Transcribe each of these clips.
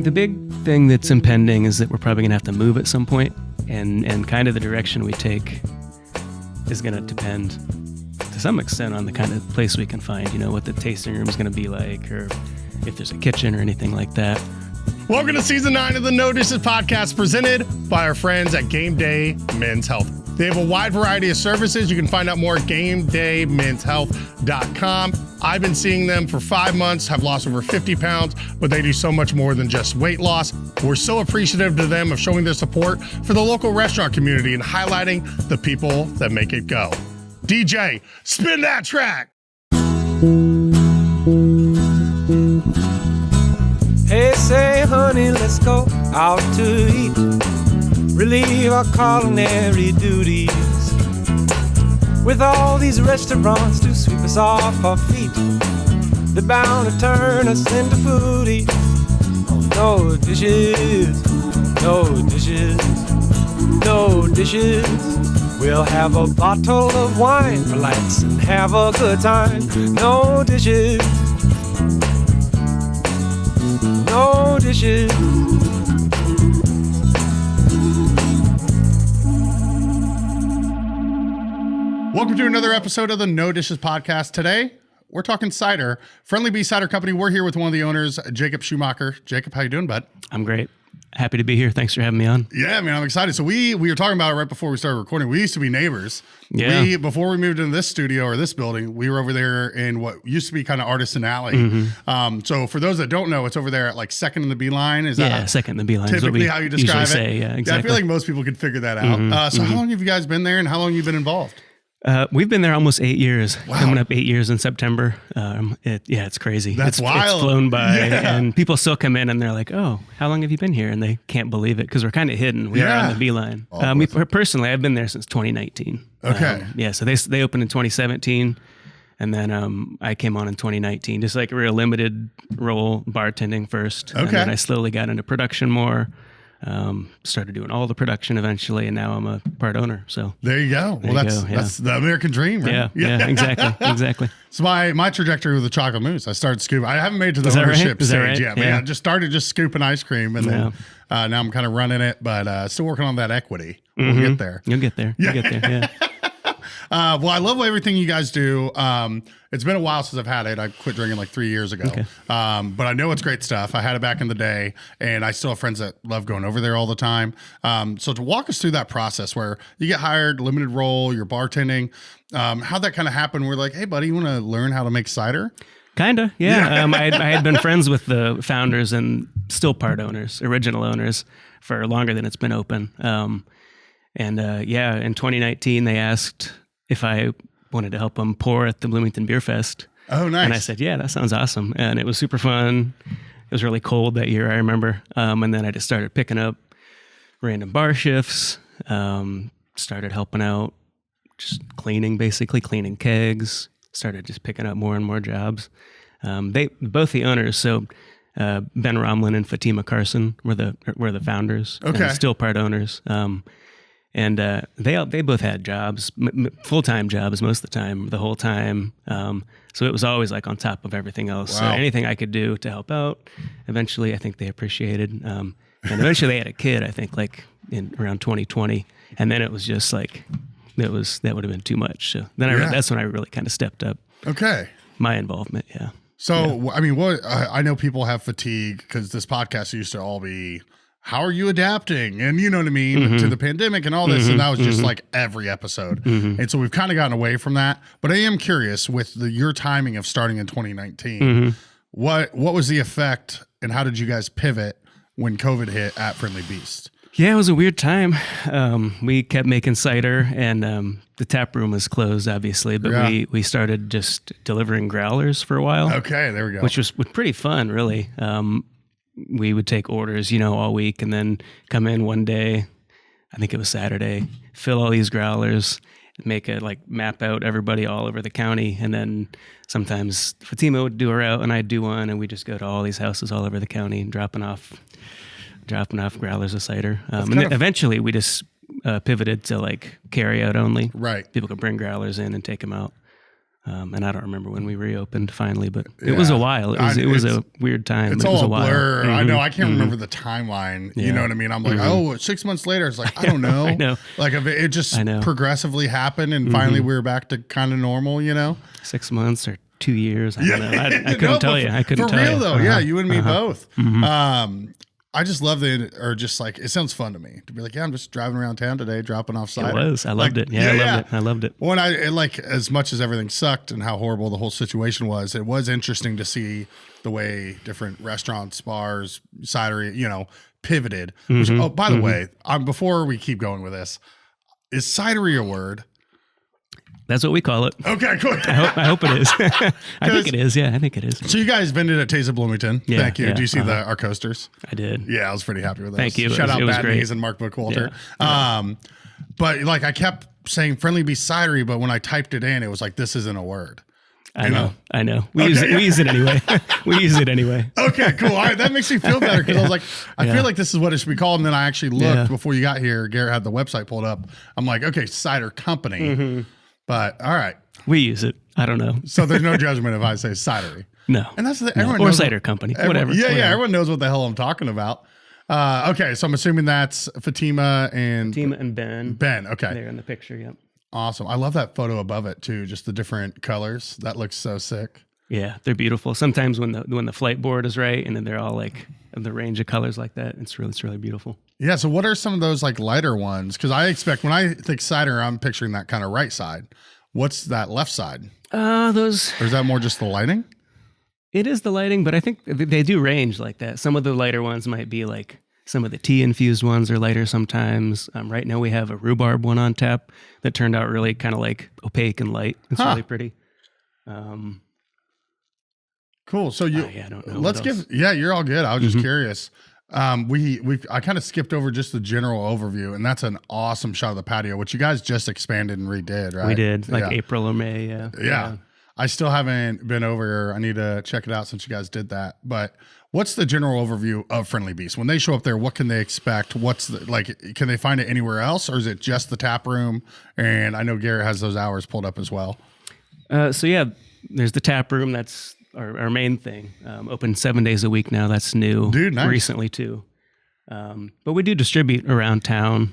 The big thing that's impending is that we're probably going to have to move at some point, and kind of the direction we take is going to depend to some extent on the kind of place we can find, what the tasting room is going to be like, or if there's a kitchen or anything like that. Welcome to Season 9 of the No Dishes Podcast, presented by our friends at Game Day Men's Health. They have a wide variety of services. You can find out more at GameDayMen'sHealth.com. I've been seeing them for 5 months, have lost over 50 pounds, but they do so much more than just weight loss. We're so appreciative to them of showing their support for the local restaurant community and highlighting the people that make it go. DJ, spin that track. Hey, say, honey, let's go out to eat. Relieve our culinary duties. With all these restaurants to sweep us off our feet, they're bound to turn us into foodies. Oh, no dishes, no dishes, no dishes. We'll have a bottle of wine for lights and have a good time. No dishes, no dishes. Welcome to another episode of the No Dishes Podcast. Today, we're talking cider. Friendly Beasts Cider Company. We're here with one of the owners, Jacob Schumacher. Jacob, how you doing, bud? I'm great. Happy to be here. Thanks for having me on. Yeah, man, I'm excited. So we were talking about it right before we started recording. We used to be neighbors. Yeah. Before we moved into this studio or this building, we were over there in what used to be kind of Artisan Alley. Mm-hmm. So for those that don't know, it's over there at like Second in the Beeline. Is Yeah, that Second in the Beeline. typically how you describe it? Say. Yeah, exactly. Yeah, I feel like most people could figure that out. So how long have you guys been there, and how long have you been involved? We've been there almost 8 years. Wow. Coming up 8 years in September. It's crazy. That's wild. It's flown by, Yeah. and people still come in and they're like, "Oh, how long have you been here?" And they can't believe it because we're kind of hidden. We are on the Beeline. Personally, I've been there since 2019. Okay. So they opened in 2017, and then I came on in 2019, just like a real limited role bartending first. Okay. And then I slowly got into production more. Started doing all the production eventually, and now I'm a part owner. So there you go. Well, that's the American dream, right? Yeah, exactly. So my trajectory with the chocolate mousse, I started scooping. I haven't made it to the Is that ownership right? stage yet, but Yeah. I just started scooping ice cream, and then now I'm kind of running it, but still working on that equity. We'll get there. You'll get there. Yeah. You'll get there. Yeah. Well, I love everything you guys do. It's been a while since I've had it. I quit drinking like 3 years ago. Okay. But I know it's great stuff. I had it back in the day, and I still have friends that love going over there all the time. So to walk us through that process where you get hired, limited role, you're bartending, how'd that kind of happen? We're like, hey, buddy, you want to learn how to make cider? Kinda, yeah. I had been friends with the founders and still part owners, original owners, for longer than it's been open. In 2019, they asked if I wanted to help them pour at the Bloomington Beer Fest. Oh, nice. And I said, yeah, that sounds awesome. And it was super fun. It was really cold that year, I remember. And then I just started picking up random bar shifts, started helping out, just cleaning kegs, started just picking up more and more jobs. Both the owners, so Ben Romlin and Fatima Carson were the founders. Okay. And still part owners. And they both had jobs, full-time jobs most of the time, the whole time. So it was always like on top of everything else. Wow. So anything I could do to help out, eventually I think they appreciated. And eventually they had a kid, I think, like in around 2020. And then it was just like, that would have been too much. So then that's when I really kind of stepped up. Okay. My involvement, yeah. So, I mean, I know people have fatigue because this podcast used to all be, how are you adapting? And you know what I mean, to the pandemic and all this. And that was just like every episode. And so we've kind of gotten away from that. But I am curious with your timing of starting in 2019, what was the effect and how did you guys pivot when COVID hit at Friendly Beast? Yeah, it was a weird time. We kept making cider, and the tap room was closed, obviously. But we started just delivering growlers for a while. Okay, there we go. Which was pretty fun, really. We would take orders, all week, and then come in one day, I think it was Saturday, fill all these growlers, make a map out everybody all over the county, and then sometimes Fatima would do a route and I'd do one, and we just go to all these houses all over the county and dropping off growlers of cider. And then eventually we just pivoted to carry out only. Right. People could bring growlers in and take them out. And I don't remember when we reopened finally, but it was a while. It was a weird time. It's it was all a while. blur. I know. I can't remember the timeline. Yeah. You know what I mean? I'm like, 6 months later. It's like, I don't know. I know. Like if it just progressively happened and finally we were back to kind of normal, 6 months or 2 years. I don't know. I couldn't tell you. I couldn't tell you. For real though. Yeah. You and me both. I just love it sounds fun to me to be like, I'm just driving around town today, dropping off cider. It was. I loved it. Yeah, I loved it. When as much as everything sucked and how horrible the whole situation was, it was interesting to see the way different restaurants, bars, cidery, pivoted. Which, by the way, before we keep going with this, is cidery a word? That's what we call it. Okay, cool. I hope it is. I think it is. Yeah, I think it is. So you guys vended at Taste of Bloomington. Yeah, Thank you. Yeah, Do you see our coasters? I did. Yeah, I was pretty happy with those. Thank you. Shout out Bad great. Knees and Mark Bookwalter. Yeah. But I kept saying Friendly Beasts Cidery, but when I typed it in, it was like, this isn't a word. I know. We use it anyway. We use it anyway. Okay, cool. All right, that makes me feel better because I was like, I feel like this is what it should be called. And then I actually looked before you got here. Garrett had the website pulled up. I'm like, okay, cider company. But all right. We use it. I don't know. So there's no judgment if I say cidery. No. And that's everyone knows cider company. Whatever. Yeah, everyone knows what the hell I'm talking about. Okay, so I'm assuming that's Fatima and Ben. Ben, okay. There in the picture, yep. Awesome. I love that photo above it too, just the different colors. That looks so sick. Yeah, they're beautiful. Sometimes when the flight board is right and then they're all like the range of colors like that, it's really beautiful. Yeah, so what are some of those lighter ones? Because I expect when I think cider, I'm picturing that kind of right side. What's that left side? Those. Or is that more just the lighting? It is the lighting, but I think they do range like that. Some of the lighter ones might be like some of the tea infused ones are lighter sometimes. Right now we have a rhubarb one on tap that turned out really kind of like opaque and light. It's really pretty. Cool. So I don't know. Let's you're all good. I was just curious. I kind of skipped over just the general overview, and that's an awesome shot of the patio, which you guys just expanded and redid, right? We did, April or May, Yeah. I still haven't been over. I need to check it out since you guys did that. But what's the general overview of Friendly Beasts? When they show up there, what can they expect? Can they find it anywhere else, or is it just the tap room? And I know Garrett has those hours pulled up as well. There's the tap room. That's our main thing. Open 7 days a week now. That's new. Dude, nice. Recently too. But we do distribute around town.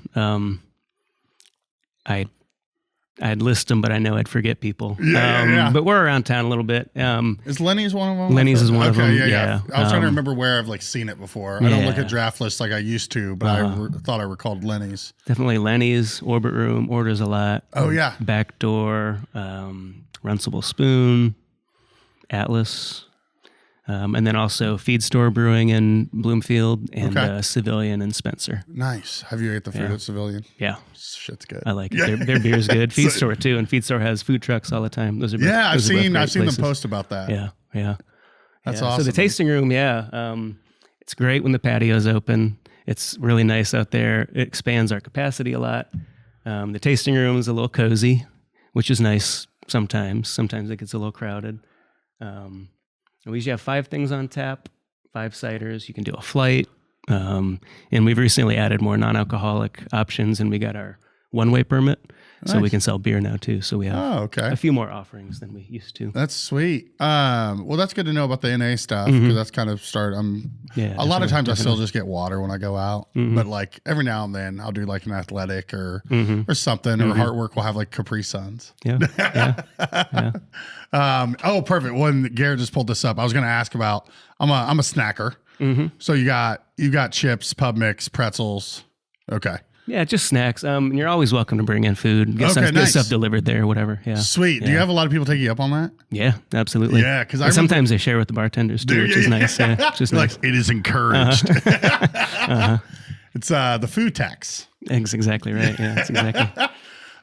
I'd list them, but I know I'd forget people. But we're around town a little bit. Is Lenny's one of them? Lenny's is one of them. Yeah. I was trying to remember where I've seen it before. I don't look at draft lists like I used to, but I thought I recalled Lenny's. Definitely Lenny's. Orbit Room orders a lot. Oh yeah. Backdoor. Runcible Spoon. Atlas. And then also Feed Store Brewing in Bloomfield and Civilian and Spencer. Nice. Have you ate the food at Civilian? Yeah. Shit's good. I like it. Their beer's good. Feed Store too. And Feed Store has food trucks all the time. Those are both, I've seen them post about that. Yeah. That's awesome. So the tasting room, it's great when the patio's open. It's really nice out there. It expands our capacity a lot. The tasting room is a little cozy, which is nice sometimes. Sometimes it gets a little crowded. We usually have 5 things on tap, 5 ciders. You can do a flight. And we've recently added more non-alcoholic options, and we got our one-way permit. Nice. So we can sell beer now too. So we have a few more offerings than we used to. That's sweet. Well, that's good to know about the NA stuff because that's kind of a lot of times I still just get water when I go out, but every now and then I'll do an athletic or something, or Heartwork will have Capri Suns. Yeah. Oh, perfect. When Garrett just pulled this up, I was going to ask about. I'm a snacker. So you got chips, pub mix, pretzels. Okay. Yeah, just snacks. You're always welcome to bring in food. Get stuff delivered there, whatever. Yeah. Sweet. Do you have a lot of people take you up on that? Yeah, absolutely. Yeah, because sometimes they share with the bartenders too, which is nice. Yeah, which is nice. It is encouraged. It's the food tax. That's exactly right. Yeah, that's exactly.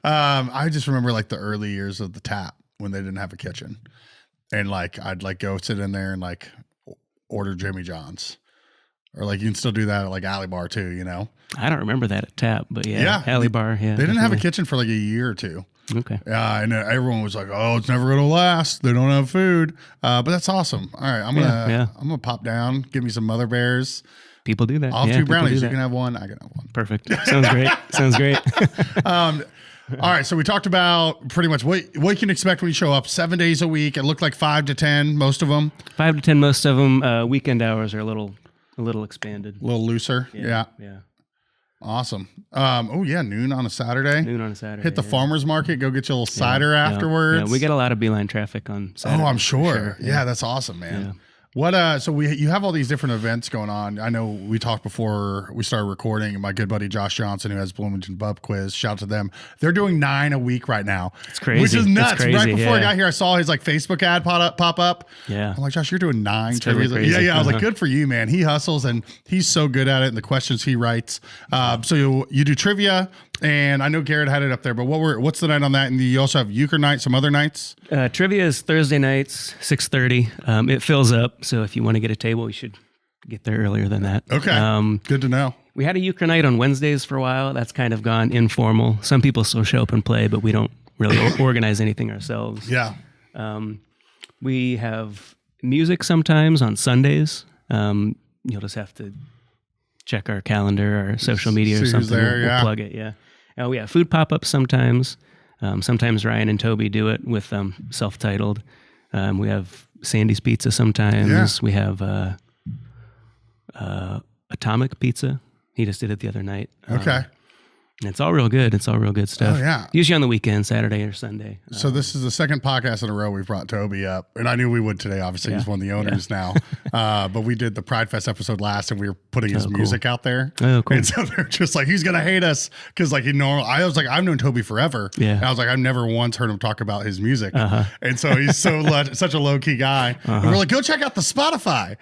I just remember the early years of the tap when they didn't have a kitchen, and I'd go sit in there and order Jimmy John's. Or you can still do that at Alley Bar too, I don't remember that at Tap, but Alley Bar, They didn't have a kitchen for a year or two. Okay. Yeah, and everyone was like, "Oh, it's never gonna last. They don't have food." But that's awesome. All right, I'm gonna pop down, give me some Mother Bears. People do that. I'll have 2 brownies. You can have one. I can have one. Perfect. Sounds great. All right, so we talked about pretty much what you can expect when you show up. 7 days a week. It looked like 5 to 10, most of them. 5 to 10, most of them. Weekend hours are a little expanded. A little looser. Yeah. Awesome. Noon on a Saturday. Hit the farmer's market. Go get your little cider afterwards. Yeah, we get a lot of Beeline traffic on Saturday. Oh, I'm sure. Yeah, that's awesome, man. Yeah. What so you have all these different events going on. I know we talked before we started recording. My good buddy Josh Johnson, who has Bloomington Bub Quiz, shout out to them. They're doing 9 a week right now. It's crazy. Which is nuts. Crazy, right before I got here, I saw his like Facebook ad pop up. Yeah. I'm like, Josh, you're doing 9. It's totally crazy. Yeah. I was like, good for you, man. He hustles and he's so good at it and the questions he writes. So you do trivia. And I know Garrett had it up there, but what's the night on that? And you also have Uker night, some other nights? Trivia is Thursday nights, 6:30. It fills up, so if you want to get a table, you should get there earlier than that. Okay, good to know. We had a Uker night on Wednesdays for a while. That's kind of gone informal. Some people still show up and play, but we don't really organize anything ourselves. Yeah. We have music sometimes on Sundays. You'll just have to check our calendar, our social media or something. We'll plug it, yeah. We have food pop-ups sometimes. Sometimes Ryan and Toby do it with self-titled. We have Sandy's Pizza sometimes. Yeah. We have Atomic Pizza. He just did it the other night. Okay. It's all real good. It's all real good stuff. Oh, yeah. Usually on the weekend, Saturday or Sunday. So this is the second podcast in a row we've brought Toby up. And I knew we would today. Obviously, he's one of the owners now. But we did the Pride Fest episode last, and we were putting his music out there. Oh, cool. And so they're just like, he's going to hate us. Because like I was like, I've known Toby forever. Yeah. And I was like, I've never once heard him talk about his music. And so he's such a low-key guy. And we're like, go check out the Spotify.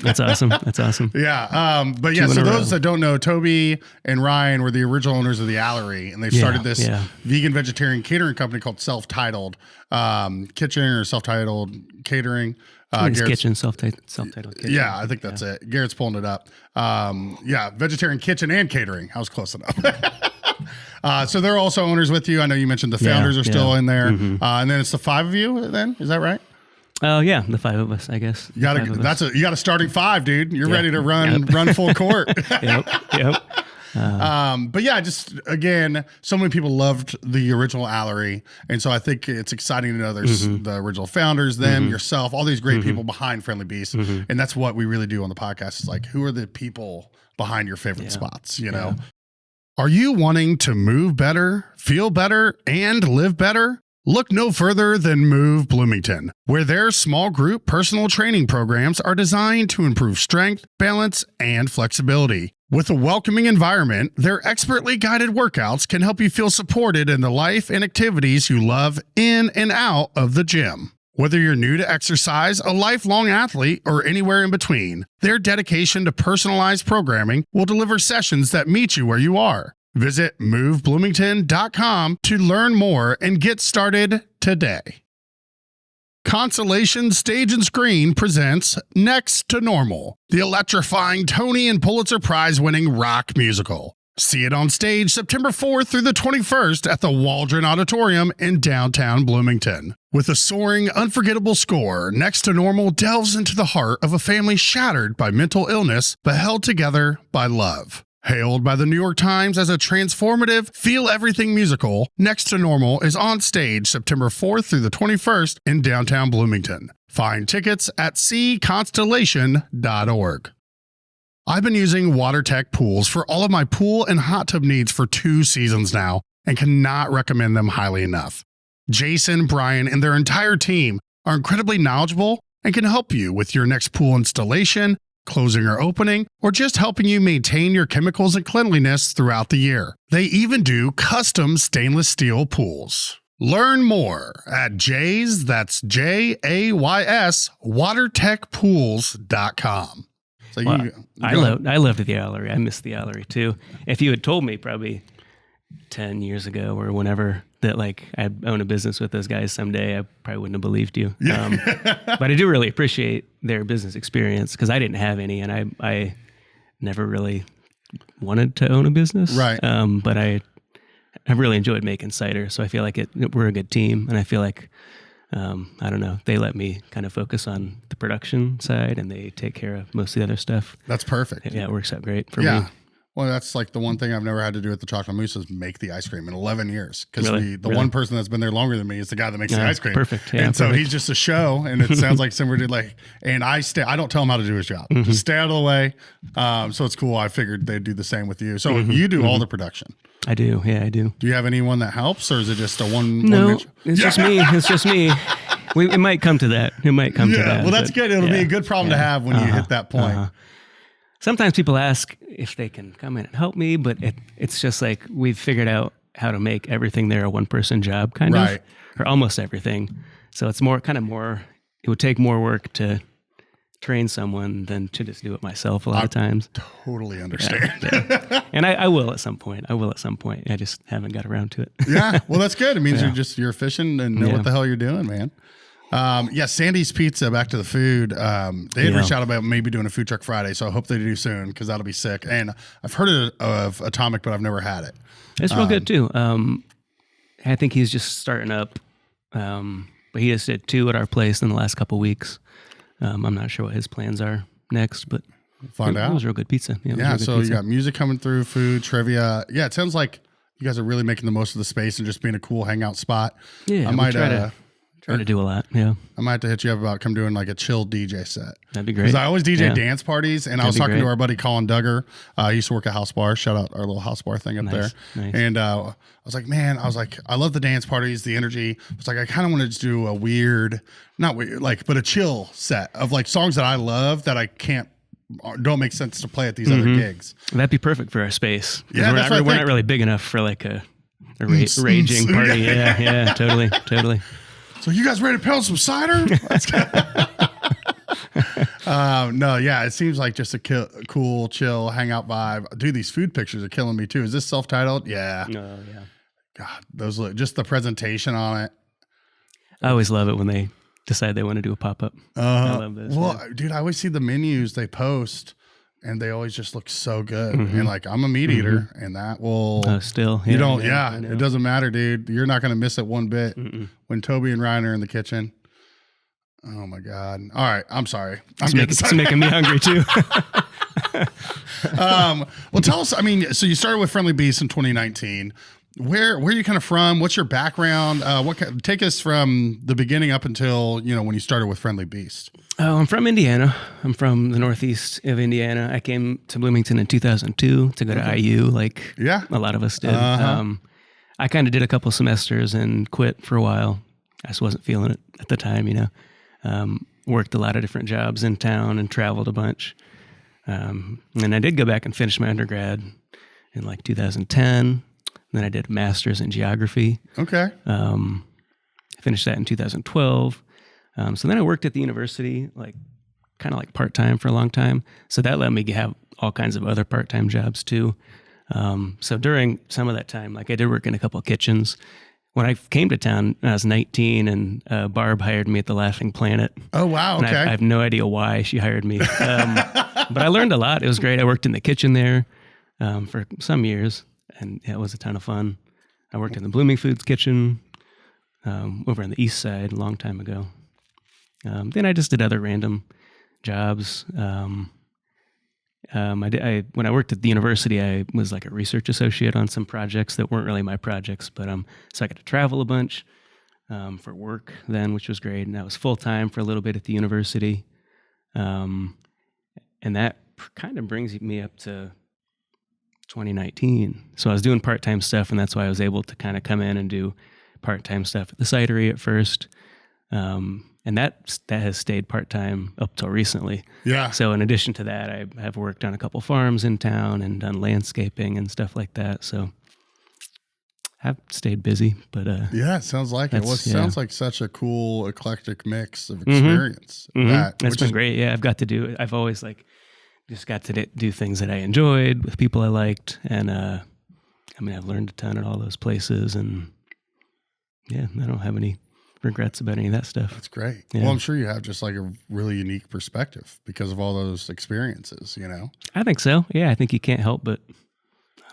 That's awesome. That's awesome. Yeah. But yeah, so those that don't know, Toby and Ryan were the original owners of the Allery. And they've started this vegan vegetarian catering company called Self-Titled Kitchen or Self-Titled Catering. Kitchen, self-titled kitchen. Yeah, I think that's it. Garrett's pulling it up. Vegetarian kitchen and catering. I was close enough. So they're also owners with you. I know you mentioned the founders are still in there. And then it's the 5 of you then? Is that right? Oh yeah, the 5 of us, I guess. You got a starting 5, dude. You're ready to run full court. Yep. But yeah, just again, so many people loved the original Allery, and so I think it's exciting to know there's the original founders, yourself, all these great people behind Friendly Beasts, and that's what we really do on the podcast. Is like, who are the people behind your favorite spots? You know, are you wanting to move better, feel better, and live better? Look no further than Move Bloomington, where their small group personal training programs are designed to improve strength, balance, and flexibility. With a welcoming environment, their expertly guided workouts can help you feel supported in the life and activities you love in and out of the gym. Whether you're new to exercise, a lifelong athlete, or anywhere in between, their dedication to personalized programming will deliver sessions that meet you where you are. Visit movebloomington.com to learn more and get started today. Constellation Stage and Screen presents Next to Normal, the electrifying Tony and Pulitzer Prize-winning rock musical. See it on stage September 4th through the 21st at the Waldron Auditorium in downtown Bloomington. With a soaring, unforgettable score, Next to Normal delves into the heart of a family shattered by mental illness but held together by love. Hailed by the New York Times as a transformative, feel-everything musical, Next to Normal is on stage September 4th through the 21st in downtown Bloomington. Find tickets at cconstellation.org. I've been using WaterTech pools for all of my pool and hot tub needs for 2 seasons now and cannot recommend them highly enough. Jason, Brian, and their entire team are incredibly knowledgeable and can help you with your next pool installation, closing or opening, or just helping you maintain your chemicals and cleanliness throughout the year. They even do custom stainless steel pools. Learn more at Jays, that's Jays, watertechpools.com. So I loved the Allery. I missed the Allery too. If you had told me probably 10 years ago or whenever that like I own a business with those guys someday, I probably wouldn't have believed you. But I do really appreciate their business experience because I didn't have any, and I never really wanted to own a business. Right. But I really enjoyed making cider, so I feel like we're a good team, and I feel like I don't know, they let me kind of focus on the production side, and they take care of most of the other stuff. That's perfect. Yeah, it works out great for me. Well, that's like the one thing I've never had to do at the Chocolate Moose is make the ice cream in 11 years. Because Really? the one person that's been there longer than me is the guy that makes the ice cream. Perfect. Yeah, and so perfect. he's just a show, and it sounds like somebody did like, and I don't tell him how to do his job. Just stay out of the way. So it's cool. I figured they'd do the same with you. So you do all the production. I do. Yeah, I do. Do you have anyone that helps, or is it just a one? No, it's just me. It's just me. It might come to that. It might come to that. Well, that's but, good. It'll be a good problem to have when you hit that point. Sometimes people ask if they can come in and help me, but it's just like we've figured out how to make everything there a one-person job, kind of, or almost everything. So it's more. It would take more work to train someone than to just do it myself a lot of times. Totally understand. Yeah. And I will at some point. I just haven't got around to it. Yeah. Well, that's good. It means you're efficient and know what the hell you're doing, man. Sandy's Pizza, back to the food. They had reached out about maybe doing a food truck Friday, so I hope they do soon because that'll be sick. And I've heard of Atomic, but I've never had it. It's real good too. I think he's just starting up, but he just did 2 at our place in the last couple weeks. I'm not sure what his plans are next, but Find out. It was real good pizza. So you got music coming through, food, trivia. Yeah, it sounds like you guys are really making the most of the space and just being a cool hangout spot. Yeah, I might try to do a lot. Yeah, I might have to hit you up about come doing like a chill DJ set. That'd be great. Because I always DJ dance parties, and I was talking to our buddy Colin Duggar. He used to work at House Bar. Shout out our little House Bar thing up there. Nice. And I was like, I love the dance parties, the energy. I was like, I kind of wanted to do a weird, not weird, but a chill set of like songs that I love that I don't make sense to play at these other gigs. That'd be perfect for our space. Yeah, we're not really big enough for like a raging party. Yeah, totally. So you guys ready to pound some cider? It seems like just a cool, chill, hangout vibe. Dude, these food pictures are killing me too. Is this self-titled? Yeah. Oh, yeah. God, those look, just the presentation on it. I always love it when they decide they want to do a pop-up. I love this. Well, dude, I always see the menus they post, and they always just look so good. And like, I'm a meat eater, and that will still. You don't. It doesn't matter, dude. You're not going to miss it one bit when Toby and Ryan are in the kitchen. Oh my God! All right, I'm sorry. It's making me hungry too. Well, tell us. I mean, so you started with Friendly Beasts in 2019. Where are you kind of from? What's your background? Take us from the beginning up until when you started with Friendly Beast. Oh, I'm from Indiana. I'm from the northeast of Indiana. I came to Bloomington in 2002 to go to IU, like a lot of us did. I kind of did a couple semesters and quit for a while. I just wasn't feeling it at the time, Worked a lot of different jobs in town and traveled a bunch. And I did go back and finish my undergrad in like 2010. Then I did a master's in geography. Okay. I finished that in 2012. So then I worked at the university, kind of part-time for a long time. So that let me have all kinds of other part-time jobs too. So during some of that time, I did work in a couple of kitchens. When I came to town, I was 19, and Barb hired me at the Laughing Planet. Oh, wow. Okay. I have no idea why she hired me. But I learned a lot. It was great. I worked in the kitchen there for some years, and it was a ton of fun. I worked in the Blooming Foods kitchen over on the east side a long time ago. Then I just did other random jobs. When I worked at the university, I was like a research associate on some projects that weren't really my projects, but so I got to travel a bunch for work then, which was great. And that was full time for a little bit at the university. And that kind of brings me up to 2019. So I was doing part-time stuff, and that's why I was able to kind of come in and do part-time stuff at the cidery at first. And that has stayed part-time up till recently. Yeah. So in addition to that, I have worked on a couple farms in town and done landscaping and stuff like that. So I've stayed busy, but it sounds like it. Sounds like such a cool, eclectic mix of experience. That's been great. Yeah, I've always just got to do things that I enjoyed with people I liked, and I've learned a ton at all those places, and I don't have any regrets about any of that stuff. That's great. Yeah. Well, I'm sure you have just a really unique perspective because of all those experiences, I think so. Yeah, I think you can't help but,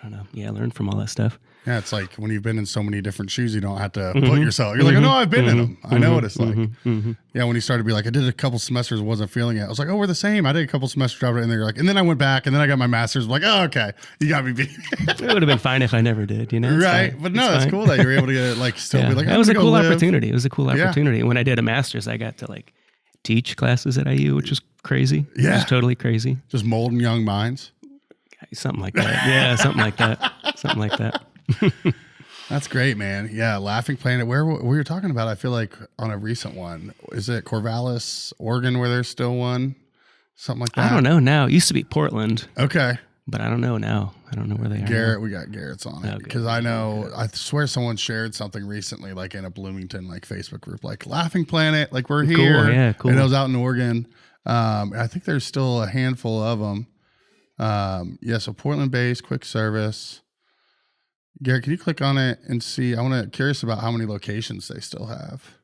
don't know. Yeah, learn from all that stuff. Yeah, it's like when you've been in so many different shoes, you don't have to put yourself. You're like, oh, no, I've been in them. I know what it's like. Yeah, when you started to be like, I did a couple semesters, wasn't feeling it. I was like, oh, we're the same. I did a couple semesters, and then you're like, and then I went back, and then I got my master's. I'm like, oh, okay, you got me beat. It would have been fine if I never did, you know? Right, fine. but no, that's cool that you were able to get like still be like, that was a cool opportunity. It was a cool opportunity. When I did a master's, I got to like teach classes at IU, which was crazy. Yeah, it was totally crazy. Just molding young minds. Something like that. Yeah, something like that. Something like that. That's great, man. Yeah, Laughing Planet. Where we were talking about, I feel like on a recent one, is it Corvallis, Oregon, where there's still one? Something like that. I don't know now. It used to be Portland. Okay. But I don't know now. I don't know where they are. Garrett, now. we got Garrett's on it because I know. I swear someone shared something recently, like in a Bloomington like Facebook group, like Laughing Planet, like we're here. Cool, yeah, cool. And it was out in Oregon. I think there's still a handful of them. Yeah, so Portland-based, quick service. Garrett, can you click on it and see? Curious about how many locations they still have.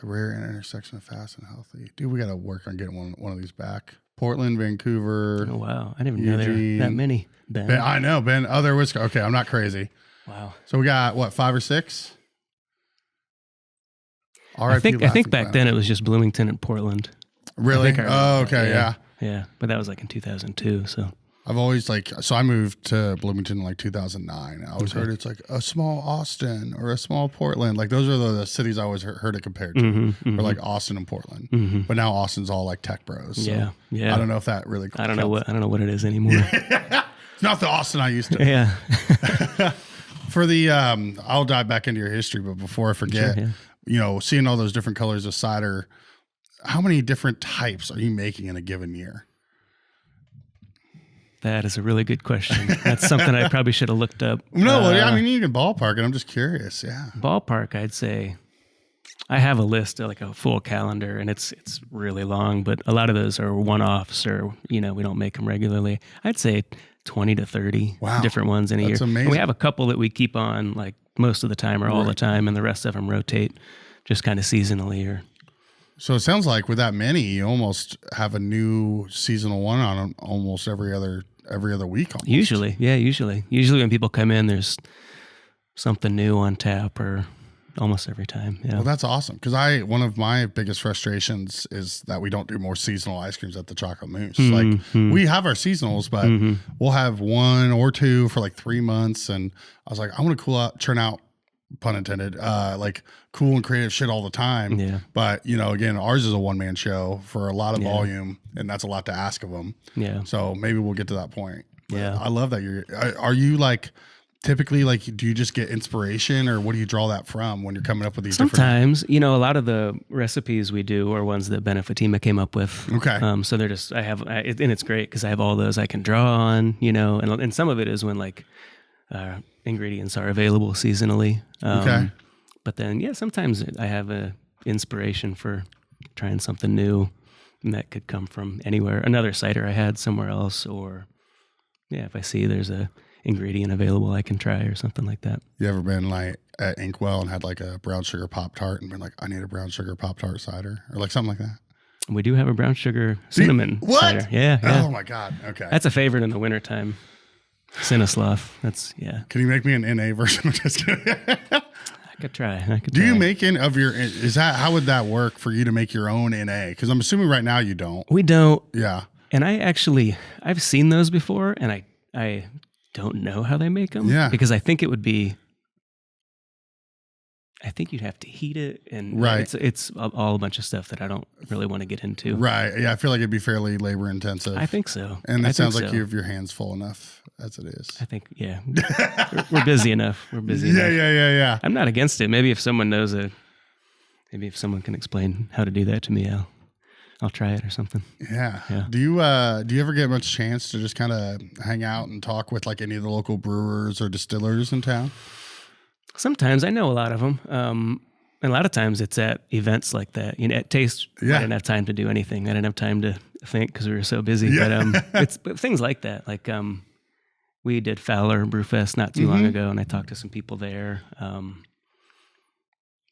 The rare intersection of fast and healthy. Dude, we got to work on getting one of these back. Portland, Vancouver. Oh, wow. I didn't even know there were that many. Ben. I know, Ben. Oh, there was. Okay, I'm not crazy. Wow. So we got, what, 5 or 6? I think back then it was just Bloomington and Portland. Really? Oh, okay, yeah. Yeah, but that was like in 2002, so. I've always I moved to Bloomington in like 2009. I always heard it's like a small Austin or a small Portland. Like those are the cities I always heard it compared to. Or like Austin and Portland. But now Austin's all like tech bros. So yeah. I don't know if that really I don't know what it is anymore. It's not the Austin I used to. Yeah. For the I'll dive back into your history, but before I forget, seeing all those different colors of cider, how many different types are you making in a given year? That is a really good question. That's something I probably should have looked up. No, I mean, you can ballpark it. I'm just curious. Yeah. Ballpark, I'd say I have a list, like a full calendar, and it's really long, but a lot of those are one-offs or, we don't make them regularly. I'd say 20 to 30 different ones in a year. That's amazing. And we have a couple that we keep on like most of the time or all the time, and the rest of them rotate just kind of seasonally. So it sounds like with that many, you almost have a new seasonal one on almost every other week. Almost. Usually when people come in, there's something new on tap or almost every time. Yeah. Well, that's awesome because one of my biggest frustrations is that we don't do more seasonal ice creams at the Chocolate Moose. Like we have our seasonals, but we'll have 1 or 2 for like 3 months. And I was like, I want to churn out, pun intended, like cool and creative shit all the time. Yeah. But again, ours is a one-man show for a lot of volume, and that's a lot to ask of them. Yeah. So maybe we'll get to that point. But I love that are you like typically like, do you just get inspiration or what do you draw that from when you're coming up with these? Sometimes, a lot of the recipes we do are ones that Ben Fatima came up with. Okay. So they're just, and it's great because I have all those I can draw on, and some of it is when like, ingredients are available seasonally. Okay. But then, sometimes I have a inspiration for trying something new, and that could come from anywhere. Another cider I had somewhere else, or if I see there's a ingredient available I can try or something like that. You ever been like at Inkwell and had like a brown sugar Pop-Tart and been like, I need a brown sugar Pop-Tart cider or like something like that? We do have a brown sugar cinnamon cider. Yeah. Oh my God. Okay. That's a favorite in the wintertime. Cinnaslov. That's Can you make me an NA version? Just kidding. I could try. Do you make how would that work for you to make your own NA? Because I'm assuming right now you don't. We don't. Yeah. And I've seen those before, and I don't know how they make them. Yeah. Because I think it would be. I think you'd have to heat it, and it's all a bunch of stuff that I don't really want to get into. Right. Yeah, I feel like it'd be fairly labor intensive. I think so. And it sounds like you have your hands full enough as it is. I think, we're busy enough. We're busy enough. Yeah. I'm not against it. Maybe if someone knows maybe if someone can explain how to do that to me, I'll try it or something. Yeah. Do you ever get much chance to just kind of hang out and talk with like any of the local brewers or distillers in town? Sometimes. I know a lot of them. And a lot of times it's at events like that. At Taste, I didn't have time to do anything. I didn't have time to think because we were so busy. Yeah. But things like that. Like we did Fowler Brewfest not too long ago, and I talked to some people there.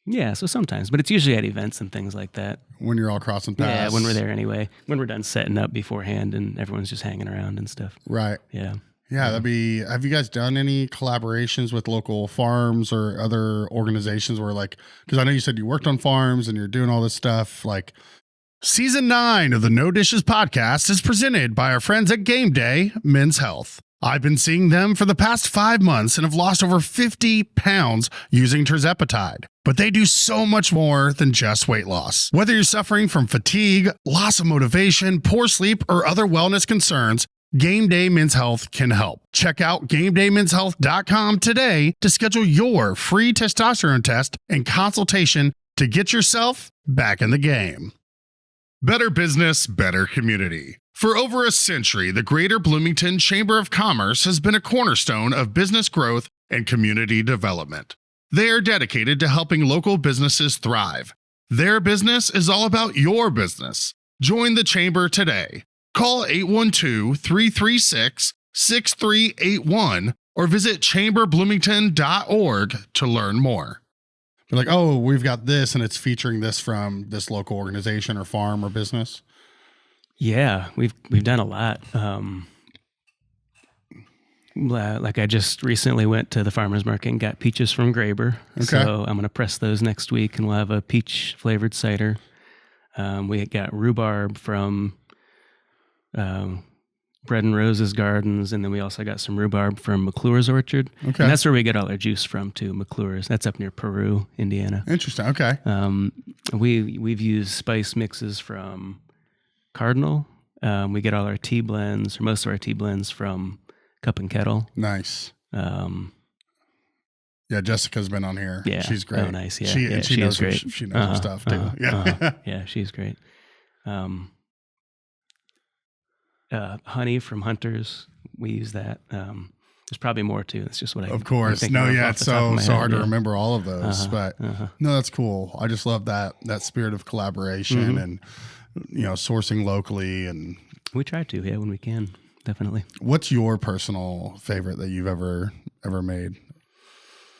So sometimes. But it's usually at events and things like that. When you're all crossing paths. Yeah, when we're there anyway. When we're done setting up beforehand and everyone's just hanging around and stuff. Right. Yeah. Yeah, that'd be. Have you guys done any collaborations with local farms or other organizations where, like, because I know you said you worked on farms and you're doing all this stuff. Like, season 9 of the No Dishes podcast is presented by our friends at Game Day Men's Health. I've been seeing them for the past 5 months and have lost over 50 pounds using tirzepatide. But they do so much more than just weight loss. Whether you're suffering from fatigue, loss of motivation, poor sleep, or other wellness concerns, Game Day Men's Health can help. Check out GameDayMen'sHealth.com today to schedule your free testosterone test and consultation to get yourself back in the game. Better business, better community. For over a century, the Greater Bloomington Chamber of Commerce has been a cornerstone of business growth and community development. They are dedicated to helping local businesses thrive. Their business is all about your business. Join the chamber today. Call 812-336-6381 or visit chamberbloomington.org to learn more. They're like, oh, we've got this and it's featuring this from this local organization or farm or business. Yeah, we've done a lot. Like I just recently went to the farmer's market and got peaches from Graber. Okay. So I'm going to press those next week and we'll have a peach flavored cider. We got rhubarb from Bread and Roses Gardens, and then we also got some rhubarb from McClure's Orchard. Okay. And that's where we get all our juice from too, McClure's. That's up near Peru, Indiana. Interesting. Okay. We've used spice mixes from Cardinal. We get all our tea blends, or most of our tea blends, from Cup and Kettle. Nice. Yeah, Jessica's been on here. Yeah, she's great. Oh, nice. Yeah, she knows great. She knows her stuff too. Yeah, yeah, she's great. Honey from Hunters, we use that. There's probably more too. It's just what I. Of course, I'm no, yeah, off it's the top of so my so head, hard yeah. to remember all of those, but no, that's cool. I just love that spirit of collaboration and sourcing locally. And we try to, yeah, when we can, definitely. what's your personal favorite that you've ever made?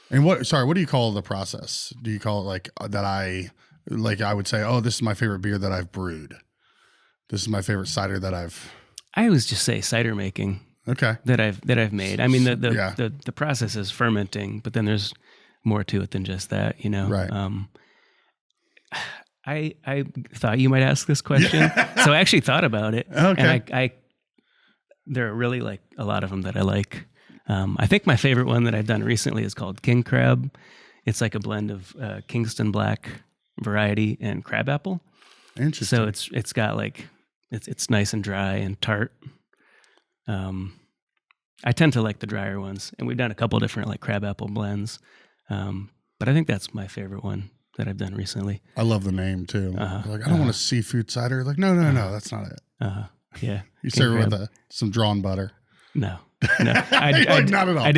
And what do you call the process? Do you call it like that? I would say, oh, this is my favorite beer that I've brewed. This is my favorite cider that I've. I always just say cider making. Okay. That I've made. I mean, the Yeah. process is fermenting, but then there's more to it than just that, Right. I thought you might ask this question, so I actually thought about it. Okay. And I there are really like a lot of them that I like. I think my favorite one that I've done recently is called King Crab. It's like a blend of Kingston Black variety and crabapple. Interesting. So it's got like it's nice and dry and tart. I tend to like the drier ones, and we've done a couple different like crabapple blends. But I think that's my favorite one that I've done recently. I love the name too. Like, I don't want a seafood cider. Like, no, that's not it. Yeah. You King serve it crab. with some drawn butter. No. I Like, not at all. I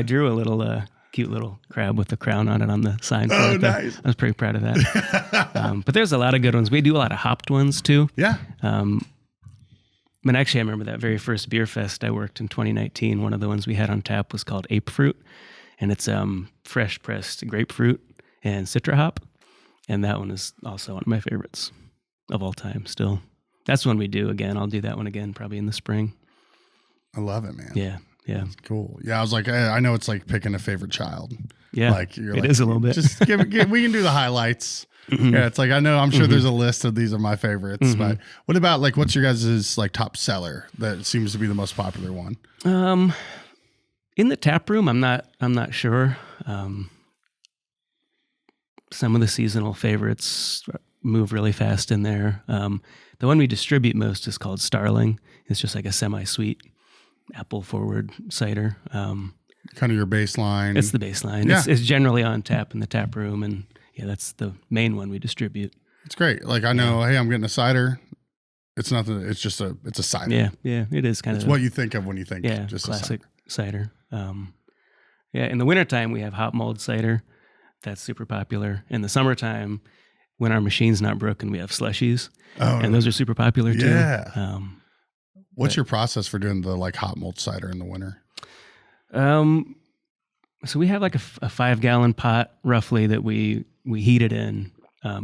drew a little cute little crab with the crown on it on the sign. Oh, it. nice. I was pretty proud of that. But there's a lot of good ones. We do a lot of hopped ones too. Yeah. And actually, I remember that very first beer fest I worked in 2019. One of the ones we had on tap was called Ape Fruit, and it's fresh pressed grapefruit and citra hop. And that one is also one of my favorites of all time still. That's one we do again. I'll do that one again probably in the spring. I love it, man. Yeah. Cool. Yeah, I was like, I know it's like picking a favorite child. Yeah, like it is a little bit. Just we can do the highlights. Yeah, it's like I'm sure there's a list of these are my favorites. But what about like what's your guys' like top seller that seems to be the most popular one? In the tap room, I'm not sure. Some of the seasonal favorites move really fast in there. The one we distribute most is called Starling. It's just like a semi-sweet apple forward cider. Kind of your baseline. It's the baseline. Yeah. It's generally on tap in the tap room, and yeah, that's the main one we distribute. It's great. Like I know, hey, I'm getting a cider. It's nothing. It's just it's a cider. Yeah, it is kind It's of what you think of when you think just classic a cider. cider. In the wintertime we have hop mulled cider. That's super popular. In the summertime, when our machine's not broken, we have slushies, and those are super popular too. Yeah. What's your process for doing the like hot mulled cider in the winter? So we have like a 5-gallon pot roughly that we heat it in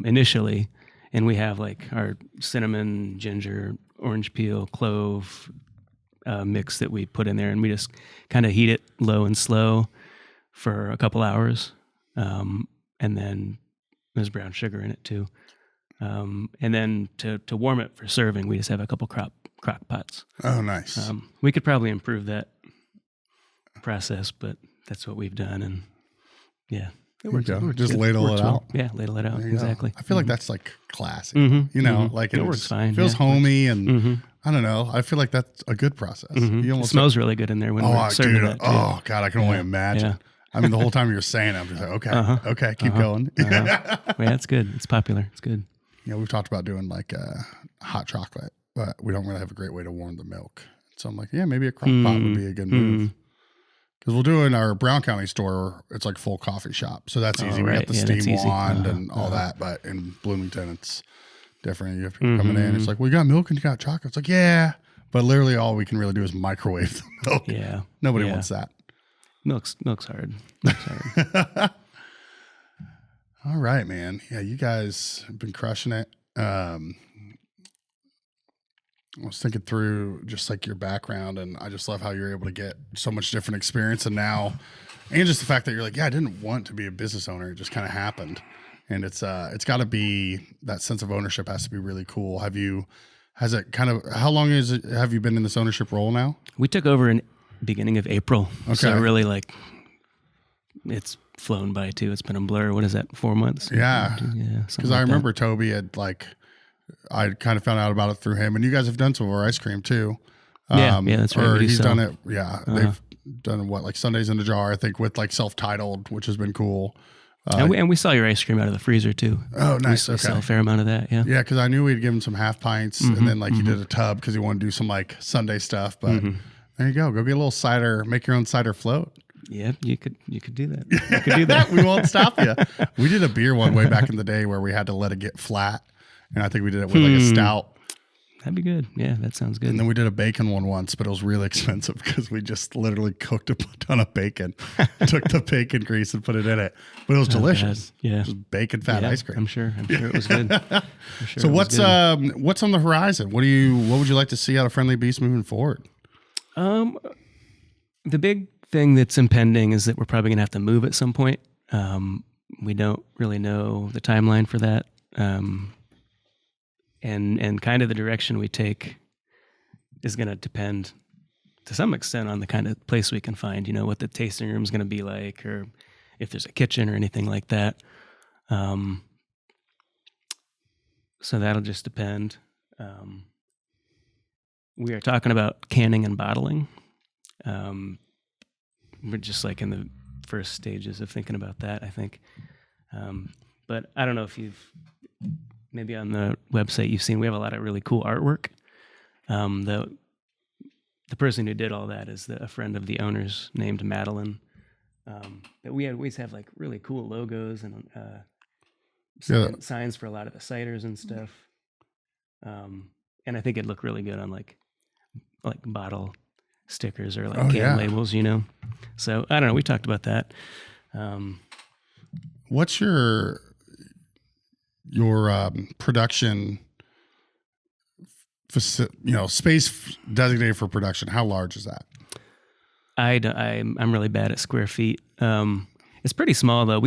initially, and we have like our cinnamon, ginger, orange peel, clove, mix that we put in there, and we just kind of heat it low and slow for a couple hours. And then there's brown sugar in it too. And then to warm it for serving, we just have a couple crock pots. Oh, nice. We could probably improve that process, but that's what we've done. And yeah, it works. Just good. ladle it out. Yeah, ladle it out. Exactly. I feel like that's like classic, you know, like it works fine. Feels homey and I don't know. I feel like that's a good process. It smells really good in there when we're serving that too. Oh God, I can only imagine. Yeah. I mean, the whole time you're saying it, I'm just like, okay, keep going. Yeah, it's good. It's popular. It's good. Yeah, we've talked about doing like hot chocolate, but we don't really have a great way to warm the milk. So I'm like, yeah, maybe a crock pot would be a good move. Because we'll do in our Brown County store, it's like full coffee shop. So that's easy. Right. We got the steam wand and all that. But in Bloomington, it's different. You have people coming in. It's like, well, you got milk and you got chocolate. It's like, yeah. But literally all we can really do is microwave the milk. Yeah. Nobody wants that. Milk's hard. All right, man. Yeah, you guys have been crushing it. I was thinking through just like your background, and I just love how you're able to get so much different experience. And now, and just the fact that you're like, yeah, I didn't want to be a business owner. It just kind of happened. And it's got to be, that sense of ownership has to be really cool. How long have you been in this ownership role now? We took over in beginning of April. Okay. So really it's flown by too. It's been a blur. What is that? 4 months? Yeah. Because I remember that. Toby had I kind of found out about it through him, and you guys have done some of our ice cream too. Yeah, that's right. Or he's done it. Yeah. They've done like Sundays in a jar, I think, with like self-titled, which has been cool. And we saw your ice cream out of the freezer too. Oh, nice. We sell a fair amount of that. Yeah. Yeah. Cause I knew we'd given some half pints and then like he did a tub cause he wanted to do some like Sunday stuff, but there you go. Go get a little cider, make your own cider float. Yeah, you could do that. You could do that. We won't stop you. We did a beer one way back in the day where we had to let it get flat. And I think we did it with like a stout. That'd be good. Yeah, that sounds good. And then we did a bacon one once, but it was really expensive because we just literally cooked a ton of bacon, took the bacon grease and put it in it. But it was delicious. Yeah. Just bacon fat ice cream. I'm sure it was good. So what's on the horizon? What would you like to see out of Friendly Beasts moving forward? The big thing that's impending is that we're probably going to have to move at some point. We don't really know the timeline for that. And kind of the direction we take is going to depend to some extent on the kind of place we can find, what the tasting room is going to be like, or if there's a kitchen or anything like that. So that'll just depend. We are talking about canning and bottling. We're just like in the first stages of thinking about that, I think. But I don't know if maybe on the website you've seen, we have a lot of really cool artwork. The person who did all that is a friend of the owners named Madeline. But we always have like really cool logos and signs for a lot of the ciders and stuff. And I think it'd look really good on like bottle stickers or like can labels, So I don't know. We talked about that. What's your production, space designated for production? How large is that? I'm really bad at square feet. It's pretty small though.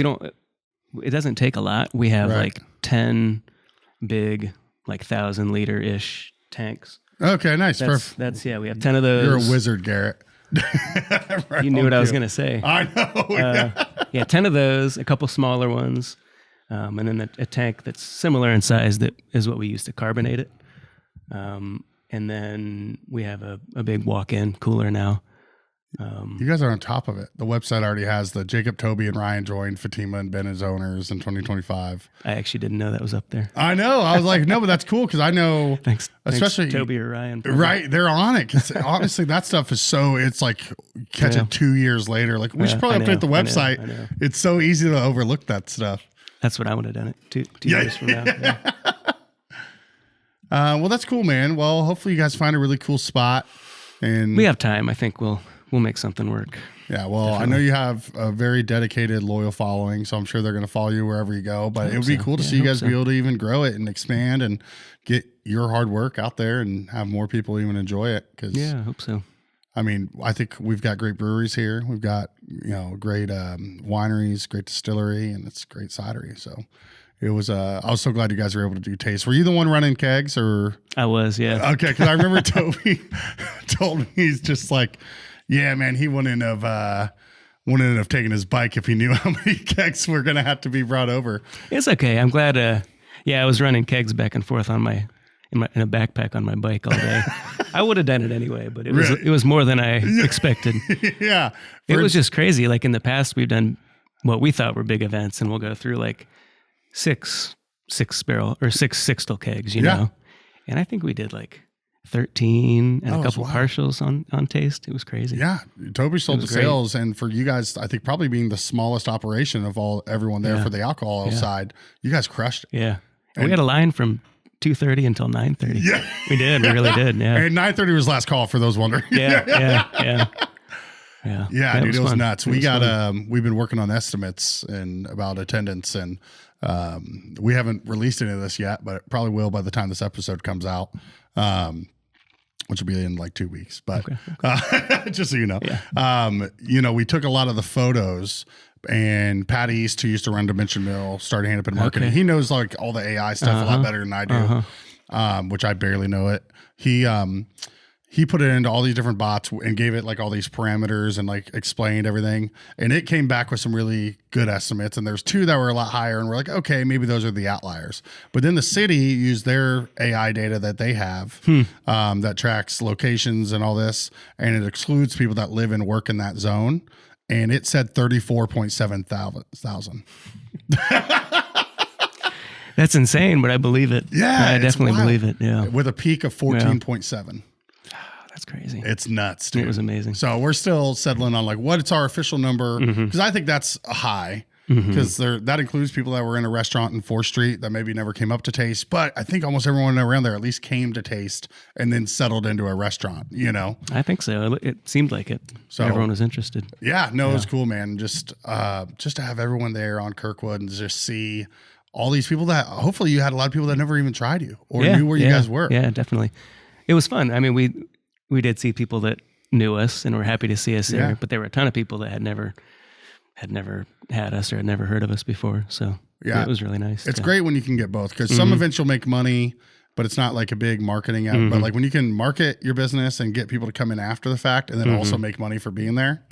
It doesn't take a lot. We have like 10 big, like 1,000-liter ish tanks. Okay, nice. That's we have 10 of those. You're a wizard, Garrett. You knew what I was going to say. I know. 10 of those, a couple smaller ones. And then a tank that's similar in size that is what we use to carbonate it. And then we have a big walk-in cooler now. You guys are on top of it. The website already has the Jacob, Toby, and Ryan joined Fatima and Ben as owners in 2025. I actually didn't know that was up there. I know. I was like, no, but that's cool because I know. Thanks, Toby or Ryan. Probably. Right. They're on it because honestly, that stuff is it's like catch it 2 years later. Like we should probably update the website. I know. It's so easy to overlook that stuff. That's what I would have done it 2 years from now. Yeah. Well, that's cool, man. Well, hopefully you guys find a really cool spot. And we have time. I think we'll make something work. Yeah, well, definitely. I know you have a very dedicated, loyal following, so I'm sure they're going to follow you wherever you go. But it would be cool to see you guys be able to even grow it and expand and get your hard work out there and have more people even enjoy it. I hope so. I mean, I think we've got great breweries here. We've got, great wineries, great distillery, and it's great cidery. So it was, I was so glad you guys were able to do taste. Were you the one running kegs or? I was, yeah. Okay. Cause I remember Toby told me, he's just like, yeah, man, he wouldn't have taken his bike if he knew how many kegs were going to have to be brought over. It's okay. I'm glad. I was running kegs back and forth in a backpack on my bike all day. I would have done it anyway, but it was more than I expected. Yeah. It was just crazy. Like in the past, we've done what we thought were big events, and we'll go through like six barrel or six still kegs, you know? And I think we did like 13 and a couple partials on taste. It was crazy. Yeah. Toby sold the sales. And for you guys, I think probably being the smallest operation of everyone there for the alcohol side, you guys crushed it. Yeah. And we had a line from 2:30 until 9:30. Yeah. We did. We really did. Yeah. And 9:30 was last call for those wondering. Yeah, dude, it was fun. nuts. We've been working on estimates and about attendance, and we haven't released any of this yet, but it probably will by the time this episode comes out, which will be in like 2 weeks. But just so you know, we took a lot of the photos. And Pat East, who used to run Dimension Mill, started Hand Up in Marketing. He knows like all the AI stuff a lot better than I do, which I barely know it. He put it into all these different bots and gave it like all these parameters and like explained everything. And it came back with some really good estimates. And there's 2 that were a lot higher. And we're like, okay, maybe those are the outliers. But then the city used their AI data that they have that tracks locations and all this. And it excludes people that live and work in that zone. And it said 34.7 thousand. That's insane, but I believe it. Yeah, I definitely believe it. Yeah, with a peak of 14.7. That's crazy. It's nuts, dude. It was amazing. So we're still settling on like what's our official number, because I think that's a high. Because that includes people that were in a restaurant in 4th Street that maybe never came up to taste. But I think almost everyone around there at least came to taste and then settled into a restaurant, I think so. It seemed like it. So everyone was interested. Yeah, no, it was cool, man. Just to have everyone there on Kirkwood and just see all these people that hopefully you had a lot of people that never even tried you or knew where you guys were. Yeah, definitely. It was fun. I mean, we did see people that knew us and were happy to see us there, but there were a ton of people that had never had us or had never heard of us before. So it was really nice. It's great when you can get both, because some events you'll make money, but it's not like a big marketing effort. But like when you can market your business and get people to come in after the fact and then also make money for being there.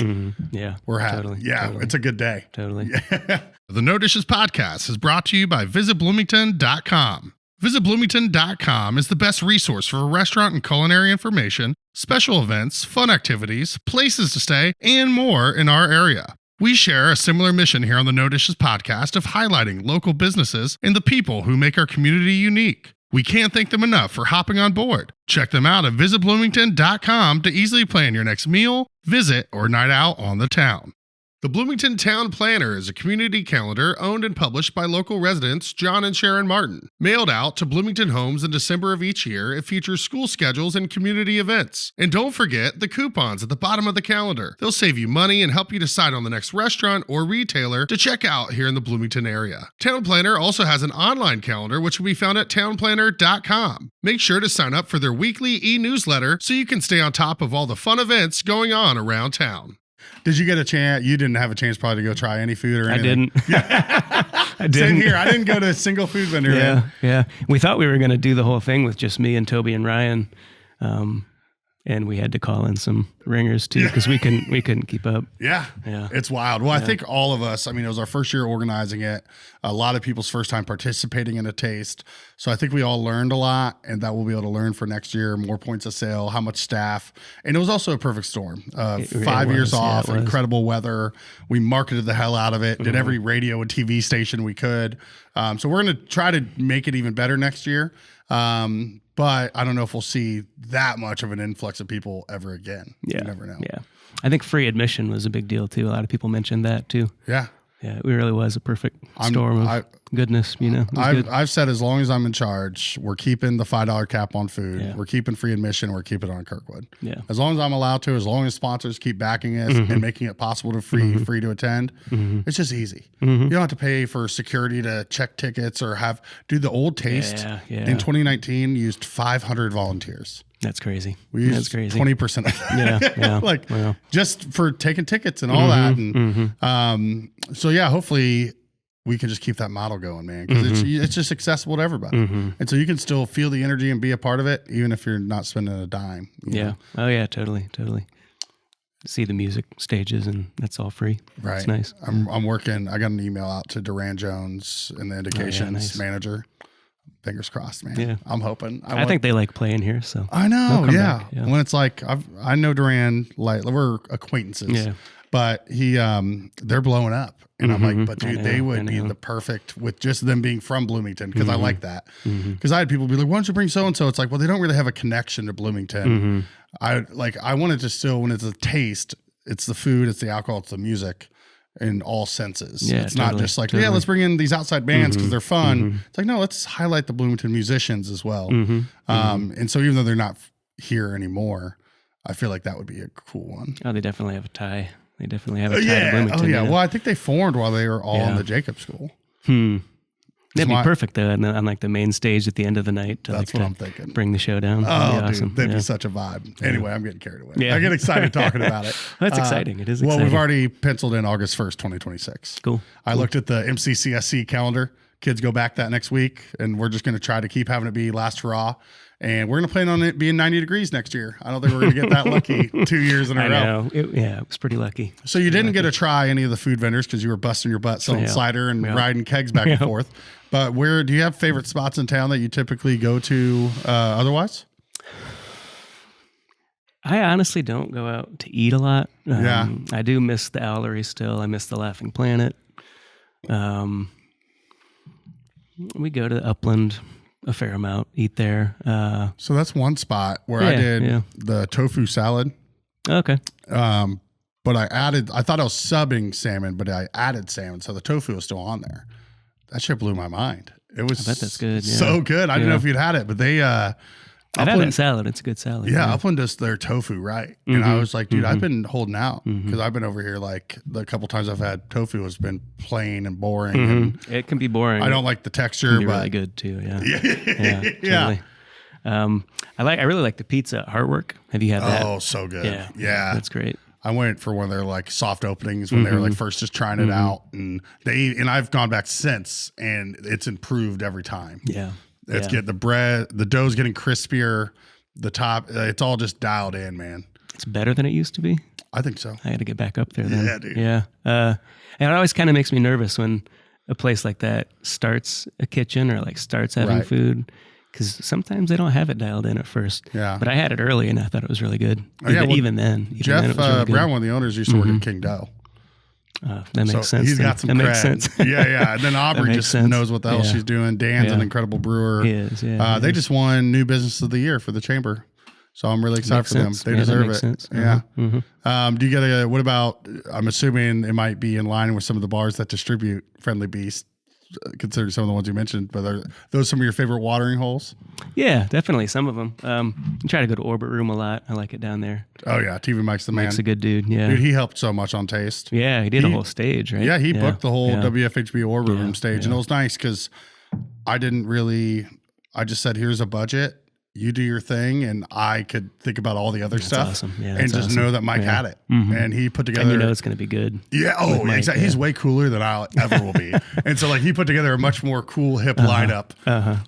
Yeah. We're happy. Totally, It's a good day. Totally. The No Dishes podcast is brought to you by visitbloomington.com. VisitBloomington.com is the best resource for restaurant and culinary information, special events, fun activities, places to stay, and more in our area. We share a similar mission here on the No Dishes podcast of highlighting local businesses and the people who make our community unique. We can't thank them enough for hopping on board. Check them out at visitbloomington.com to easily plan your next meal, visit, or night out on the town. The Bloomington Town Planner is a community calendar owned and published by local residents John and Sharon Martin. Mailed out to Bloomington homes in December of each year, it features school schedules and community events. And don't forget the coupons at the bottom of the calendar. They'll save you money and help you decide on the next restaurant or retailer to check out here in the Bloomington area. Town Planner also has an online calendar which can be found at townplanner.com. Make sure to sign up for their weekly e-newsletter so you can stay on top of all the fun events going on around town. Did you get a chance? You didn't have a chance probably to go try any food or anything. I didn't. I didn't. Same here. I didn't go to a single food vendor. Yeah. We thought we were going to do the whole thing with just me and Toby and Ryan. And we had to call in some ringers too because we couldn't keep up. Yeah. It's wild. Well, I think all of us, I mean, it was our first year organizing it. A lot of people's first time participating in a taste. So I think we all learned a lot, and that we'll be able to learn for next year, more points of sale, how much staff. And it was also a perfect storm. 5 years off, incredible weather. We marketed the hell out of it, did every radio and TV station we could. So we're going to try to make it even better next year. But I don't know if we'll see that much of an influx of people ever again. Yeah. You never know. Yeah. I think free admission was a big deal too. A lot of people mentioned that too. Yeah. Yeah. It really was a perfect storm of goodness, you know. I've said as long as I'm in charge, we're keeping the $5 cap on food. Yeah. We're keeping free admission. We're keeping it on Kirkwood. Yeah. As long as I'm allowed to, as long as sponsors keep backing us and making it possible to free to attend, it's just easy. You don't have to pay for security to check tickets or do the old taste. Yeah. In 2019 used 500 volunteers. That's crazy. We That's use crazy. 20%. Yeah. Like Wow. just for taking tickets and all that. And so yeah, hopefully we can just keep that model going, man, because it's just accessible to everybody. And so you can still feel the energy and be a part of it, even if you're not spending a dime. You know? Oh yeah, totally. See the music stages, and that's all free. Right. It's nice. I'm working. I got an email out to Duran Jones and the indications manager. Fingers crossed, man. Yeah. I'm hoping. I think they like playing here, so I know. Yeah. back, yeah. When it's like, I know Duran, like we're acquaintances, Yeah. but they're blowing up. And I'm like, but dude, they would be know. the perfect with just them being from Bloomington. Cause I like that. Cause I had people be like, why don't you bring so-and-so? It's like, well, they don't really have a connection to Bloomington. I wanted to still, when it's a taste, it's the food, it's the alcohol, it's the music in all senses. Yeah, it's not just like, yeah, let's bring in these outside bands because they're fun. It's like, no, let's highlight the Bloomington musicians as well. And so even though they're not here anymore, I feel like that would be a cool one. Oh, they definitely have a tie. They definitely have a tie to Bloomington. Oh, yeah. Well, I think they formed while they were all in the Jacob School. That'd be perfect, though, on like the main stage at the end of the night. That's what I'm thinking. Bring the show down. Oh, That'd be awesome. dude, that'd be such a vibe. Anyway, I'm getting carried away. Yeah. I get excited talking about it. That's exciting. It is Well, exciting. we've already penciled in August 1st, 2026. Cool. I looked at the MCCSC calendar. Kids go back that next week, and we're just going to try to keep having it be last hurrah. And we're going to plan on it being 90 degrees next year. I don't think we're going to get that lucky 2 years in a row. know. It was pretty lucky. So you didn't get to try any of the food vendors because you were busting your butt selling cider and riding kegs back and forth. But where do you have favorite spots in town that you typically go to otherwise? I honestly don't go out to eat a lot. I do miss the Owlery still. I miss the Laughing Planet. We go to Upland a fair amount, eat there. So that's one spot where I did the tofu salad. Okay. But I thought I was subbing salmon, but I added salmon. So the tofu was still on there. That shit blew my mind. It was I bet that's good. Yeah. So good. I didn't know if you'd had it, but they, I've had that salad. It's a good salad. Yeah, Upland does their tofu right. And I was like, dude, I've been holding out because I've been over here like the couple times I've had tofu has been plain and boring. And it can be boring. I don't like the texture, It can be but really good too. Yeah. Yeah. Totally. I really like the pizza at Heartwork. Have you had that? Oh, so good. Yeah. That's great. I went for one of their like soft openings when they were like first just trying it out, and I've gone back since, and it's improved every time. Yeah. It's getting the bread, the dough's getting crispier, the top, it's all just dialed in, man. It's better than it used to be. I think so. I got to get back up there then. Yeah, dude. Yeah. And it always kind of makes me nervous when a place like that starts a kitchen or like starts having food, because sometimes they don't have it dialed in at first. Yeah. But I had it early and I thought it was really good. Even then. Jeff it was really good. Brown, one of the owners, used to work at King Dough. That makes sense. He's got some that cred. makes sense. Yeah. And then Aubrey just knows what the hell she's doing. Dan's an incredible brewer. He is, They just won New Business of the Year for the Chamber. So I'm really excited for them. They deserve it. Sense. Yeah. Do you get what about, I'm assuming it might be in line with some of the bars that distribute Friendly Beasts, considering some of the ones you mentioned, but are those some of your favorite watering holes? Yeah, definitely. Some of them. I try to go to Orbit Room a lot. I like it down there. Oh yeah. TV Mike's the man. Mike's a good dude. Yeah. Dude, he helped so much on Taste. Yeah. He did a whole stage, right? Yeah. He booked the whole WFHB Orbit Room stage. And it was nice because I just said, here's a budget. You do your thing, and I could think about all the other stuff, awesome. Yeah, and just know that Mike had it, and he put together. And it's going to be good. Yeah. Oh, exactly. He's way cooler than I ever will be, and so like he put together a much more cool hip lineup.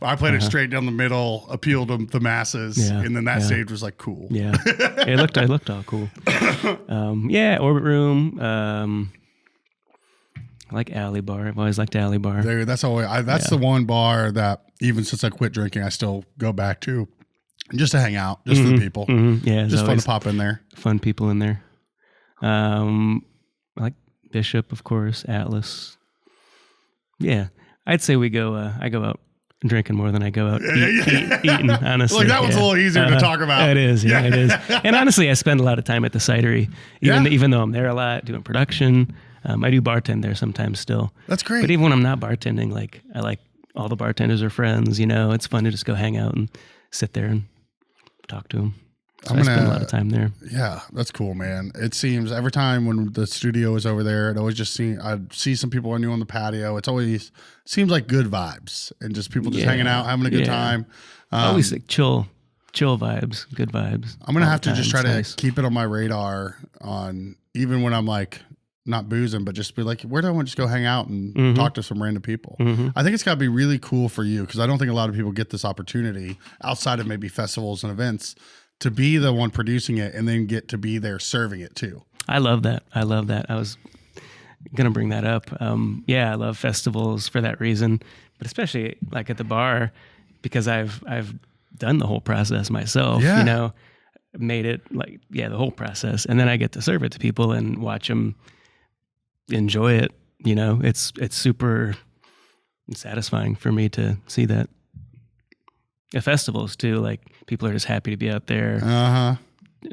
I played it straight down the middle, appealed to the masses, and then that stage was like cool. Yeah, it looked all cool. Orbit Room. I like Alley Bar. I've always liked Alley Bar. Dude, that's the one bar that even since I quit drinking, I still go back to. Just to hang out, just for the people. Yeah, just fun to pop in there. Fun people in there. I like Bishop, of course, Atlas. Yeah, I'd say I go out drinking more than I go out eating, honestly. Like that one's a little easier to talk about. It is, it is. And honestly, I spend a lot of time at the Cidery, even though I'm there a lot doing production. I do bartend there sometimes still. That's great. But even when I'm not bartending, like I like all the bartenders are friends. It's fun to just go hang out and sit there and talk to them. So I spend a lot of time there. Yeah, that's cool, man. It seems every time when the studio is over there, it always I'd see some people on the patio. It's always seems like good vibes and just people just hanging out, having a good time. Always like chill chill vibes, good vibes. I'm going to have to just try to nice. keep it on my radar on even when I'm like not boozing, but just be like, where do I want to just go hang out and talk to some random people? I think it's got to be really cool for you because I don't think a lot of people get this opportunity outside of maybe festivals and events to be the one producing it and then get to be there serving it too. I love that. I was going to bring that up. I love festivals for that reason, but especially like at the bar because I've done the whole process myself, Yeah. you know, made it like, the whole process. And then I get to serve it to people and watch them enjoy it. You know, it's super satisfying for me to see that. At festivals too, like people are just happy to be out there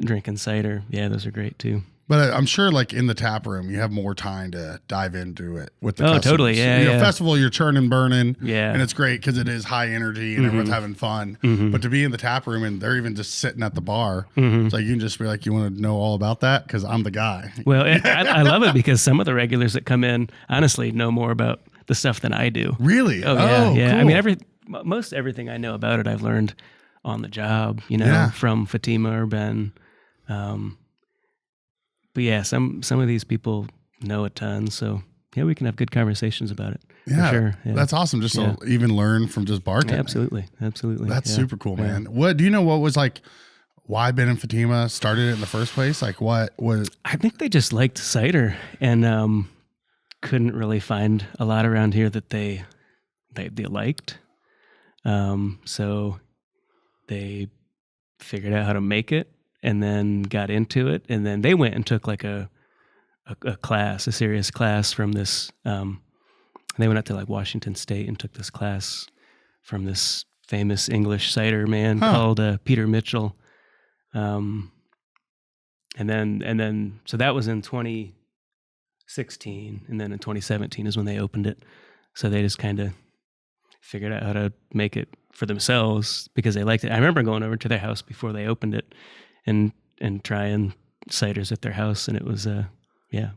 drinking cider. Yeah, those are great too. But I'm sure like in the tap room, you have more time to dive into it with the Oh, customers. totally. Yeah, You know, yeah. festival, you're churning, burning. Yeah. And it's great because it is high energy and everyone's having fun. But to be in the tap room and they're even just sitting at the bar, it's like you can just be like, you want to know all about that? Because I'm the guy. Well, I love it because some of the regulars that come in honestly know more about the stuff than I do. Really? Oh, yeah. Cool. I mean, most everything I know about it, I've learned on the job, you know, from Fatima or Ben. But yeah, some of these people know a ton, so yeah, we can have good conversations about it. Yeah, for sure. Yeah. That's awesome. Just to even learn from just bartending. Yeah, absolutely. That's super cool, man. What do you know? What was like? Why Ben and Fatima started it in the first place? Like, what was? I think they just liked cider and couldn't really find a lot around here that they liked. So they figured out how to make it. And then got into it, and then they went and took like a class, a serious class from this. They went out to like Washington State and took this class from this famous English cider man called Peter Mitchell. And then so that was in 2016, and then in 2017 is when they opened it. So they just kind of figured out how to make it for themselves because they liked it. I remember going over to their house before they opened it. And trying ciders at their house, and it was it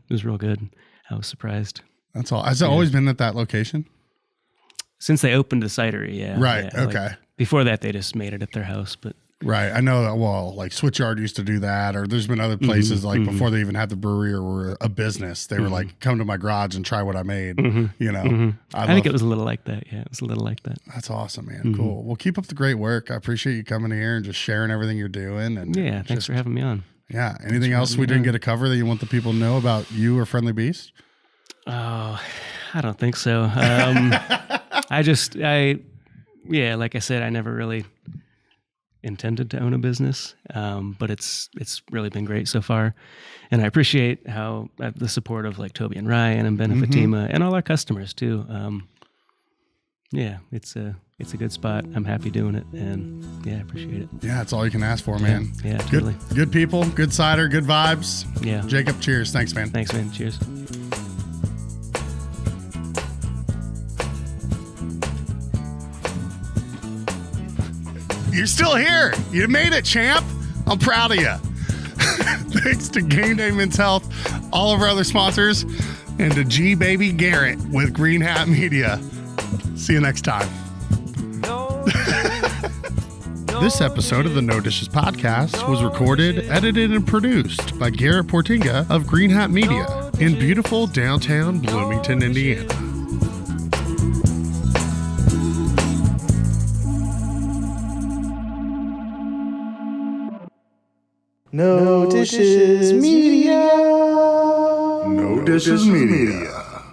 was real good. I was surprised. That's all. Has it always been at that location? Since they opened the cidery, yeah. Right. Yeah, okay. Like, before that, they just made it at their house, but Right. I know that. Well, like Switchyard used to do that, or there's been other places like before they even had the brewery or were a business, they were like, come to my garage and try what I made. You know, I think it was a little like that. Yeah, it was a little like that. That's awesome, man. Cool. Well, keep up the great work. I appreciate you coming here and just sharing everything you're doing. And Yeah, thanks for having me on. Yeah. Anything else we didn't get to cover that you want the people to know about you or Friendly Beast? Oh, I don't think so. Like I said, I never really intended to own a business, but it's really been great so far, and I appreciate how the support of like Toby and Ryan and Ben and Fatima and all our customers too. It's a good spot. I'm happy doing it, and I appreciate it. Yeah, that's all you can ask for, man. Yeah, totally. Good people, good cider, good vibes. Yeah. Jacob, cheers. Thanks, man. Thanks, man. Cheers. You're still here. You made it, champ. I'm proud of you. Thanks to Game Day Men's Health, all of our other sponsors, and to G Baby Garrett with Green Hat Media. See you next time. This episode of the No Dishes Podcast was recorded, edited, and produced by Garrett Portinga of Green Hat Media in beautiful downtown Bloomington, Indiana. No Dishes Media. No Dishes Media.